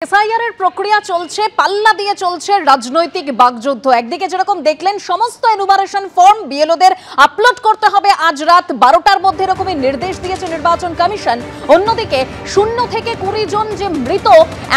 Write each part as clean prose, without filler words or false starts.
SIR প্রক্রিয়া চলছে, পাল্লা দিয়ে চলছে রাজনৈতিক বাগযুদ্ধ। একদিকে যেরকম দেখলেন সমস্ত এনুমারেশন ফর্ম বিএলওদের আপলোড করতে হবে আজ রাত 12টার মধ্যে, এরকমই নির্দেশ দিয়েছে নির্বাচন কমিশন। অন্যদিকে 0 থেকে 20 জন যে মৃত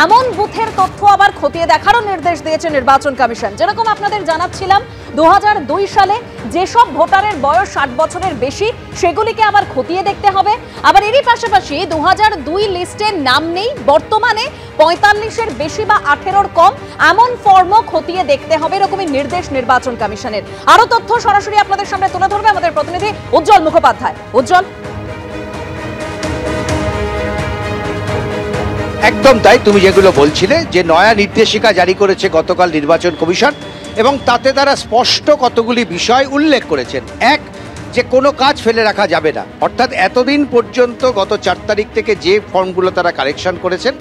এমন বুথের তথ্য আবার খতিয়ে দেখারও নির্দেশ দিয়েছে নির্বাচন কমিশন। যেরকম আপনাদের জানাচ্ছিলাম 2002 সালে যেসব ভোটারের বয়স 60 বছরের বেশি সেগুলিকে আবার খতিয়ে দেখতে হবে। আবার এরই পাশাপাশি 2002 লিস্টে নাম নেই, বর্তমানে 45-এর বেশি বা 18-র কম এমন ফর্মও খতিয়ে দেখতে হবে, এরকমই নির্দেশ নির্বাচন কমিশনের। আরো তথ্য সরাসরি আপনাদের সামনে তুলে ধরবে আমাদের প্রতিনিধি উজ্জ্বল মুখোপাধ্যায়। উজ্জ্বল। একদম তাই, তুমি যেগুলো বলছিলে যে নয়া নির্দেশিকা জারি করেছে গতকাল নির্বাচন কমিশন, এবং তাতে তারা স্পষ্ট কতগুলি বিষয় উল্লেখ করেছেন। এক, যে কোনো কাজ ফেলে রাখা যাবে না, অর্থাৎ এতদিন পর্যন্ত গত 4 তারিখ থেকে যে ফর্মগুলো তারা কালেকশন করেছেন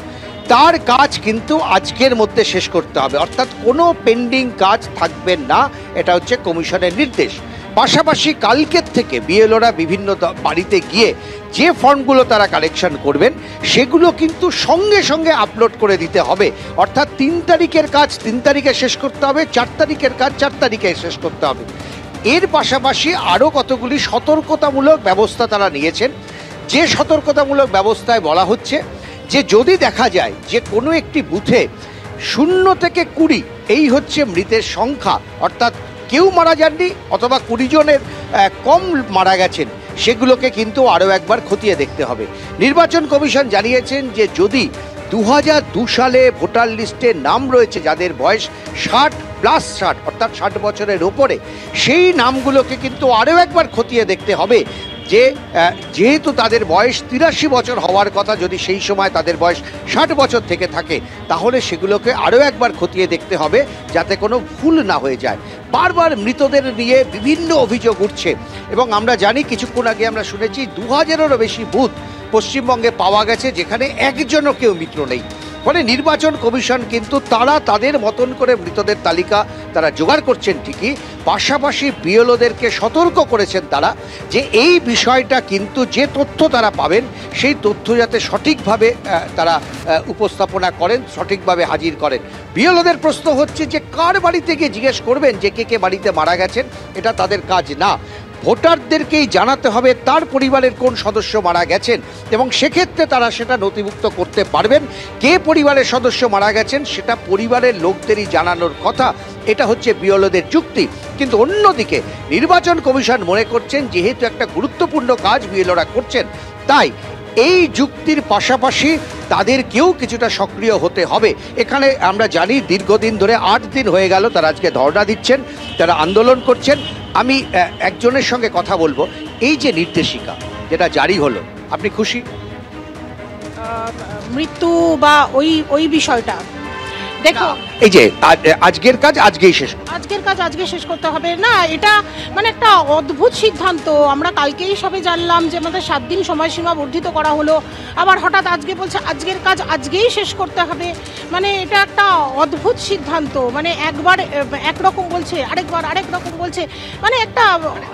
তার কাজ কিন্তু আজকের মধ্যে শেষ করতে হবে, অর্থাৎ কোনো পেন্ডিং কাজ থাকবে না, এটা হচ্ছে কমিশনের নির্দেশ। পাশাপাশি কালকের থেকে বিএলওরা বিভিন্ন বাড়িতে গিয়ে যে ফর্মগুলো তারা কালেকশন করবেন সেগুলো কিন্তু সঙ্গে সঙ্গে আপলোড করে দিতে হবে, অর্থাৎ 3 তারিখের কাজ 3 তারিখে শেষ করতে হবে, 4 তারিখের কাজ 4 তারিখে শেষ করতে হবে। এর পাশাপাশি আরও কতগুলি সতর্কতামূলক ব্যবস্থা তারা নিয়েছেন। যে সতর্কতামূলক ব্যবস্থায় বলা হচ্ছে যে যদি দেখা যায় যে কোনো একটি বুথে 0 থেকে 20 এই হচ্ছে মৃতের সংখ্যা, অর্থাৎ কেউ মারা যাননি অথবা 20 জনের কম মারা গেছেন, সেগুলোকে কিন্তু আরও একবার খতিয়ে দেখতে হবে। নির্বাচন কমিশন জানিয়েছেন যে যদি 2002 সালে ভোটার লিস্টে নাম রয়েছে যাদের বয়স 60+60 অর্থাৎ 60 বছরের ওপরে, সেই নামগুলোকে কিন্তু আরও একবার খতিয়ে দেখতে হবে যে যেহেতু তাদের বয়স 83 বছর হওয়ার কথা, যদি সেই সময় তাদের বয়স 60 বছর থেকে থাকে তাহলে সেগুলোকে আরও একবার খতিয়ে দেখতে হবে যাতে কোনো ভুল না হয়ে যায়। বারবার মৃতদের নিয়ে বিভিন্ন অভিযোগ উঠছে, এবং আমরা জানি কিছুক্ষণ আগে আমরা শুনেছি 2000-এরও বেশি বুথ পশ্চিমবঙ্গে পাওয়া গেছে যেখানে একজনও কেউ মৃত নেই। ফলে নির্বাচন কমিশন কিন্তু তারা তাদের মতন করে মৃতদের তালিকা তারা জোগাড় করছেন ঠিকই, পাশাপাশি বিএলওদেরকে সতর্ক করেছেন তারা যে এই বিষয়টা কিন্তু যে তথ্য তারা পাবেন সেই তথ্য যাতে সঠিকভাবে তারা উপস্থাপনা করেন, সঠিকভাবে হাজির করেন। বিএলওদের প্রশ্ন হচ্ছে যে কার বাড়িতে গিয়ে জিজ্ঞেস করবেন যে কে কে বাড়িতে মারা গেছেন, এটা তাদের কাজ না। ভোটারদেরকেই জানাতে হবে তার পরিবারের কোন সদস্য মারা গেছেন, এবং সেক্ষেত্রে তারা সেটা নথিভুক্ত করতে পারবেন। কে পরিবারের সদস্য মারা গেছেন সেটা পরিবারের লোকদেরই জানানোর কথা, এটা হচ্ছে বিএলওদের যুক্তি। কিন্তু অন্যদিকে নির্বাচন কমিশন মনে করছেন যেহেতু একটা গুরুত্বপূর্ণ কাজ বিএলওরা করছেন, তাই এই যুক্তির পাশাপাশি তাদেরকেও কিছুটা সক্রিয় হতে হবে। এখানে আমরা জানি দীর্ঘদিন ধরে 8 দিন হয়ে গেল তারা আজকে ধর্ণা দিচ্ছেন, তারা আন্দোলন করছেন। আমি একজনের সঙ্গে কথা বলবো। এই যে নির্দেশিকা যেটা জারি হলো, আপনি খুশি? মৃত্যু বা ওই বিষয়টা দেখো, এই যে আজকের কাজ আজকেই শেষ, আজকের কাজ আজকে শেষ করতে হবে না, এটা মানে একটা অদ্ভুত সিদ্ধান্ত। আমরা কালকেই সবে জানলাম যে আমাদের 7 দিন সময়সীমা বর্ধিত করা হলো, আবার হঠাৎ আজকে বলছে আজকের কাজ আজকেই শেষ করতে হবে। মানে এটা একটা অদ্ভুত সিদ্ধান্ত, মানে একবার একরকম বলছে, আরেকবার আরেক রকম বলছে, মানে একটা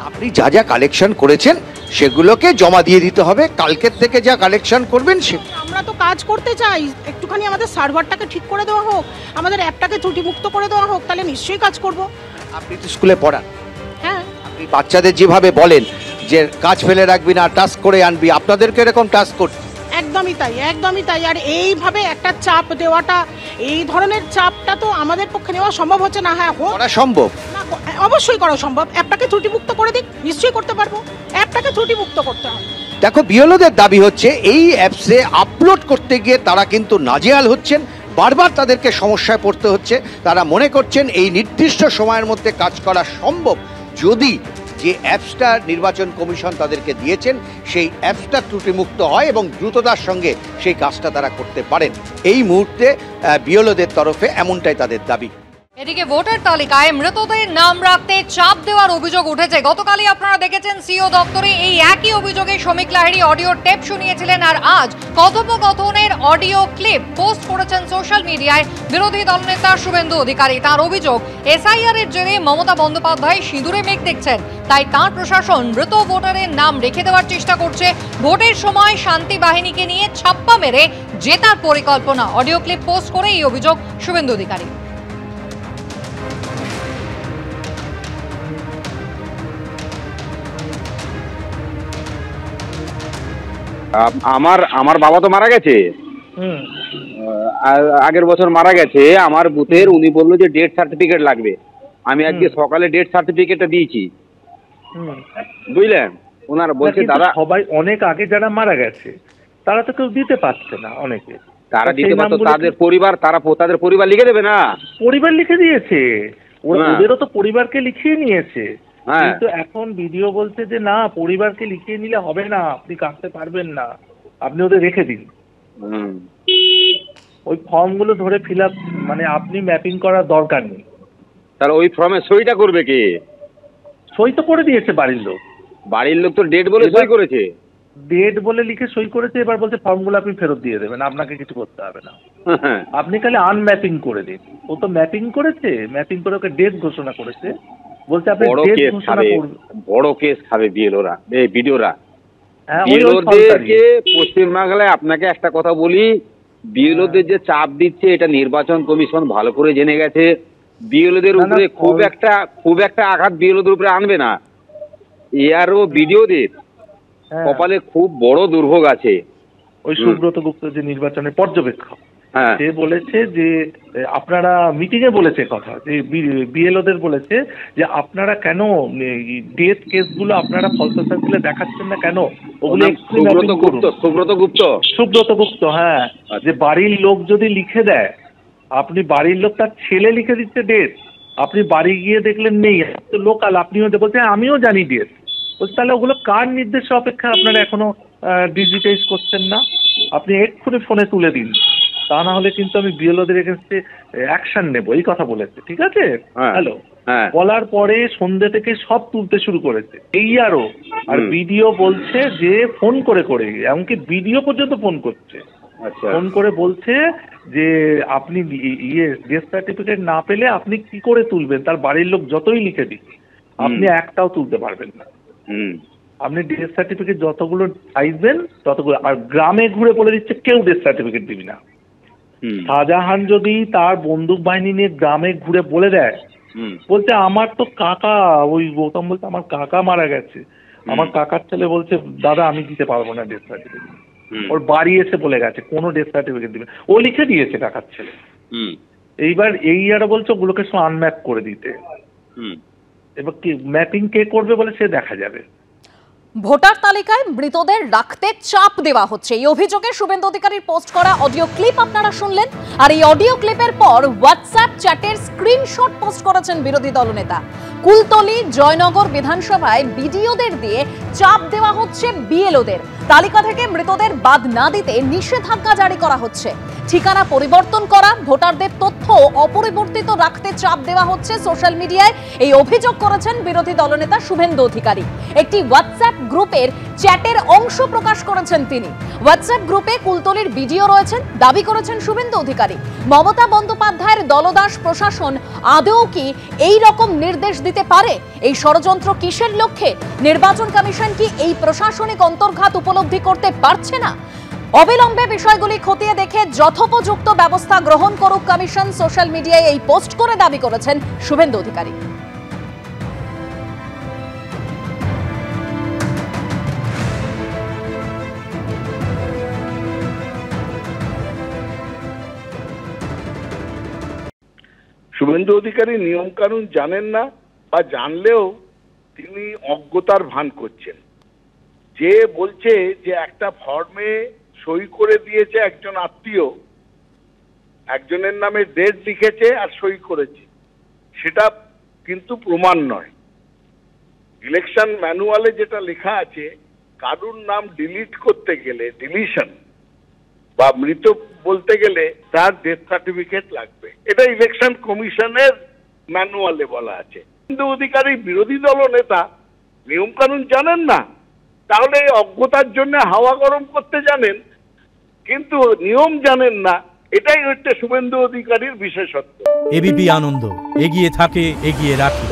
আপনি যা যা কালেকশন করেছেন সেগুলোকে জমা দিয়ে দিতে হবে, কালকের থেকে যা কালেকশন করবেন সে। আমরা তো কাজ করতে চাই, একটুখানি আমাদের সার্ভারটাকে ঠিক করে দেওয়া হোক, আমাদের অ্যাপটাকে ত্রুটিমুক্ত করে দেওয়া হোক, তাহলে নিশ্চয়ই কাজ করব। আপনি তো স্কুলে পড়ান, হ্যাঁ, আপনি বাচ্চাদের যেভাবে বলেন যে কাজ ফেলে রাখবি না, টাস্ক করে আনবি, আপনাদেরকে এরকম টাস্ক করতে। একদমই তাই, একদমই তাই। আর এইভাবে একটা চাপ দেওয়াটা, এই ধরনের চাপটা তো আমাদের পক্ষে নেওয়া সম্ভব হচ্ছে না। হ্যাঁ, করা সম্ভব না, অবশ্যই করা সম্ভব। অ্যাপটাকে ত্রুটিমুক্ত করে দিক, নিশ্চয়ই করতে পারবো। অ্যাপটাকে ত্রুটিমুক্ত করতে হবে। দেখো, বিএলওদের দাবি হচ্ছে এই অ্যাপসে আপলোড করতে গিয়ে তারা কিন্তু নাজেহাল হচ্ছেন, বারবার তাদেরকে সমস্যায় পড়তে হচ্ছে। তারা মনে করছেন এই নির্দিষ্ট সময়ের মধ্যে কাজ করা সম্ভব যদি যে অ্যাপসটা নির্বাচন কমিশন তাদেরকে দিয়েছেন সেই অ্যাপসটা ত্রুটিমুক্ত হয় এবং দ্রুততার সঙ্গে সেই কাজটা তারা করতে পারেন। এই মুহূর্তে বিএলওদের তরফে এমনটাই তাদের দাবি। এদিকে ভোটার তালিকায় মৃতদের নাম রাখতে চাপ দেওয়ার অভিযোগ উঠেছে। গতকালই আপনারা দেখেছেন সিও দপ্তরে এই একই অভিযোগে শ্রমিক লাহিড়ী অডিও টেপ শুনিয়েছিলেন, আর আজ কথোপকথনের অডিও ক্লিপ পোস্ট করেছেন সোশ্যাল মিডিয়ায় বিরোধী দলনেতা শুভেন্দু অধিকারী। তার অভিযোগ, এসআইআর এর জেরে মমতা বন্দ্যোপাধ্যায় সিঁদুরে মেঘ দেখছেন, তাই তার প্রশাসন মৃত ভোটারের নাম রেখে দেওয়ার চেষ্টা করছে। ভোটের সময় শান্তি বাহিনীকে নিয়ে ছাপ্পা মেরে জেতার পরিকল্পনা। অডিও ক্লিপ পোস্ট করে এই অভিযোগ শুভেন্দু অধিকারী। আমার বাবা তো মারা গেছে, আগের বছর মারা গেছে। আমার বুথের উনি বললো যে ডেথ সার্টিফিকেট লাগবে। আমি আজকে সকালে ডেথ সার্টিফিকেটটা দিয়েছি, বুঝলেন। ওনারা বলছে দাদা সবাই অনেক আগে যারা মারা গেছে তারা তো কেউ দিতে পারছে না, অনেকে তারা দিতে পারতো, তাদের পরিবার লিখে দেবে না। পরিবার লিখে দিয়েছে, ওদেরও তো পরিবারকে লিখিয়ে নিয়েছে। কিন্তু এখন ভিডিও বলছে যে না, পরিবারকে লিখিয়ে নিলে হবে না, আপনি কাটতে পারবেন না, আপনি ওদের রেখে দিন। ওই ফর্মগুলো ধরে ফিল আপ, মানে আপনি ম্যাপিং করার দরকার নেই। তাহলে ওই ফর্মে সইটা করবে কে? সই তো করে দিয়েছে বাড়ির লোক। বাড়ির লোক তো ডেট বলে সই করেছে, ডেট বলে লিখে সই করেছে। এবার বলছে ফর্মগুলো আপনি ফেরত দিয়ে দেবেন, আপনাকে কিছু করতে হবে না, আপনি খালি আনম্যাপিং করে দিন। ও তো ম্যাপিং করেছে, ম্যাপিং করে ওকে ডেট ঘোষণা করেছে। বলছে আপনি ডেট ঘোষণা করবেন। বড় কেস খাবে বিএলওরা, এই ভিডিওরা। বিএলওদেরকে পশ্চিমবাংলায় আপনাকে একটা কথা বলি, বিএলওদের যে চাপ দিচ্ছে এটা নির্বাচন কমিশন ভালো করে জেনে গেছে। বিএলওদের উপরে খুব একটা আঘাত বিএলওদের উপরে আনবে না। এআরও বিডিওদের কপালে খুব বড় দুর্ভোগ আছে। ওই সুব্রত গুপ্ত যে নির্বাচনের পর্যবেক্ষক, সে বলেছে যে আপনারা মিটিং এ বলেছে কথা, যে বিএলওদের বলেছে যে আপনারা কেন ডেথ কেসগুলো আপনারা ফলস সার্কেলে দেখাচ্ছেন না কেন, ওগুলো সুব্রত গুপ্ত হ্যাঁ, যে বাড়ির লোক যদি লিখে দেয়, আপনি বাড়ির লোক তার ছেলে লিখে দিচ্ছে ডেট, আপনি বাড়ি গিয়ে দেখলেন নেই, লোকাল, আপনি বলছেন আমিও জানি ডেট। বলছে তাহলে ওগুলো কার নির্দেশে অপেক্ষা আপনারা এখনো ডিজিটাইজ করছেন না? আপনি এক্ষুনি ফোনে তুলে দিন, তা না হলে কিন্তু আমি বিএলওদের এগেন্স্টে অ্যাকশন নেব, এই কথা বলেছে। ঠিক আছে, হ্যালো বলার পরে সন্ধ্যে থেকে সব তুলতে শুরু করেছে এই আর ভিডিও বলছে যে ফোন করে করে, এমনকি ভিডিও পর্যন্ত ফোন করছে, ফোন করে বলছে যে আপনি ডেথ সার্টিফিকেট না পেলে আপনি কি করে তুলবেন, তার বাড়ির লোক যতই লিখে দিক আপনি একটাও তুলতে পারবেন না। আপনি ডেথ সার্টিফিকেট যতগুলো চাইবেন ততগুলো, আর গ্রামে ঘুরে বলে দিচ্ছে কেউ ডেথ সার্টিফিকেট দিবি না। শাহজাহান যদি তার বন্দুক বাহিনী নিয়ে গ্রামে ঘুরে বলে দেয়, বলছে আমার তো কাকা, ওই গৌতম বলছে আমার কাকা মারা গেছে, আমার কাকার ছেলে বলছে দাদা আমি দিতে পারবো না ডেথ সার্টিফিকেট, ওর বাড়ি এসে বলে গেছে কোনো ডেথ সার্টিফিকেট দিবে, ও লিখে দিয়েছে কাকার ছেলে। এইবার বলছে ওগুলোকে সব আনম্যাপ করে দিতে। এবার কি ম্যাপিং কে করবে বলে সে দেখা যাবে। ভোটার তালিকায় মৃতদের রাখতে চাপ দেওয়া হচ্ছে, এই অভিযোগে শুভেন্দু অধিকারীর পোস্ট করা অডিও ক্লিপ আপনারা শুনলেন। আর এই অডিও ক্লিপের পর হোয়াটসঅ্যাপ চ্যাটের স্ক্রিনশট পোস্ট করেছেন বিরোধী দলনেতা। কুলতলি জয়নগর বিধানসভায় বিডিওদের দিয়ে চাপ দেওয়া হচ্ছে বিএলওদের, তালিকা থেকে মৃতদের বাদ না দিতে নিষেধাজ্ঞা জারি করা হচ্ছে, ঠিকানা পরিবর্তন করা, ভোটারদের তথ্য অপরিবর্তিত রাখতে চাপ দেওয়া হচ্ছে সোশ্যাল মিডিয়ায়, এই অভিযোগ করেছেন বিরোধী দলনেতা শুভেন্দু অধিকারী। একটি হোয়াটসঅ্যাপ গ্রুপের চ্যাটের অংশ প্রকাশ করেছেন তিনি। হোয়াটসঅ্যাপ গ্রুপে কুলতলির ভিডিও রয়েছেন, দাবি করেছেন শুভেন্দু অধিকারী। মমতা বন্দ্যোপাধ্যায়ের দলদাস প্রশাসন আদৌ কি এই রকম নির্দেশ দিতে পারে? এই ষড়যন্ত্র কিসের লক্ষ্যে? নির্বাচন কমিশন কি এই প্রশাসনিক অন্তর্ঘাত উপলব্ধি করতে পারছে না? অবিলম্বে বিষয়গুলি খতিয়ে দেখে যথোপযুক্ত ব্যবস্থা গ্রহণ করুক কমিশন, সোশ্যাল মিডিয়ায় এই পোস্ট করে দাবি করেছেন শুভেন্দু অধিকারী। শুভেন্দু অধিকারী নিয়ম কানুন জানেন না, বা জানলেও তিনি অজ্ঞতার ভান করছেন। যে বলছে যে একটা ফর্মে সই করে দিয়েছে একজন আত্মীয়, একজনের নামে ডেট লিখেছে আর সই করেছে, সেটা কিন্তু প্রমাণ নয়। ইলেকশন ম্যানুয়ালে যেটা লেখা আছে, কারুর নাম ডিলিট করতে গেলে, ডিলিশন বা মৃত বলতে গেলে তার ডেথ সার্টিফিকেট লাগবে, এটা ইলেকশন কমিশনের ম্যানুয়ালে বলা আছে। কিন্তু অধিকারী বিরোধী দল নেতা নিয়ম কানুন জানেন না, তাহলে এই অজ্ঞতার জন্য হাওয়া গরম করতে জানেন, কিন্তু নিয়ম জানেন না, এটাই হচ্ছে শুভেন্দু অধিকারীর বিশেষত্ব। এবিপি আনন্দ, এগিয়ে থাকে, এগিয়ে রাখে।